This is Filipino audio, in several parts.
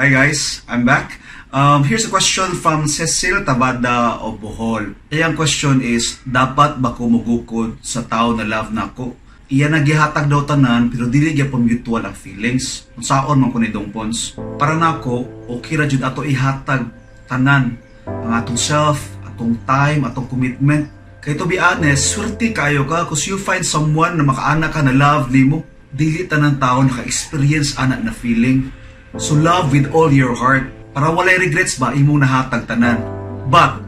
Hi guys, I'm back. Here's a question from Cecil Tabada of Bohol. Iyang question is, dapat ba ko mugukod sa tao na love na ako? Iya nagihatag daw tanan pero dili gyapon mutual ang feelings. Unsaon man ko ni Dong Pons? Para nako, okay ra jud ato ihatag tanan ang atong self, atong time, atong commitment. Kay to be honest, swerte kayo ka kung you find someone na makaana ka na love nimo. Dili tanang tao naka-experience ana na feeling. So love with all your heart. Para walay regrets ba imong nahatag tanan. But,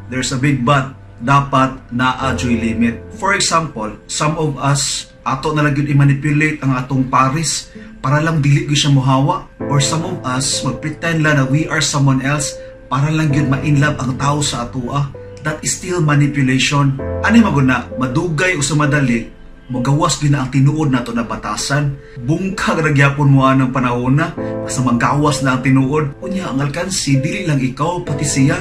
there's a big but. Dapat naa-joy limit. For example, some of us, ato na lang yun i-manipulate ang atong pares para lang dili ko siya muhawa. Or some of us, mag-pretend lang na we are someone else para lang yun ma-inlove ang tao sa atua. That is still manipulation. Ano maguna, madugay o sumadali, magawas gyud na ang tinuod nato na batasan. Bungkag ragyapon mo ng panahon na basta magawas na ang tinuod. Unya ang alkansi dili lang ikaw pati siya.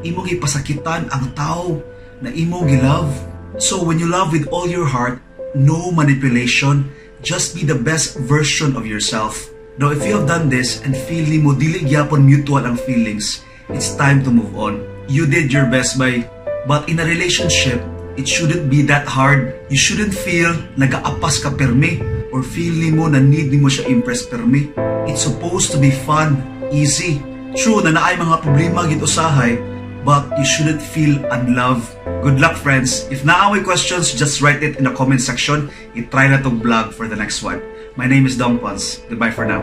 Imong ipasakitan ang tao na imong gilove. So when you love with all your heart, no manipulation, just be the best version of yourself. Now if you have done this and feel mo dili gyapon mutual ang feelings, it's time to move on. You did your best but in a relationship, it shouldn't be that hard. You shouldn't feel nagaapas ka permi or feel mo na need mo siya impress permi. It's supposed to be fun, easy. True na naay mga problema gid usahay, but you shouldn't feel unloved. Good luck friends. If naaway questions, just write it in the comment section. I-try na tong vlog for the next one. My name is Dong Pons. Goodbye for now.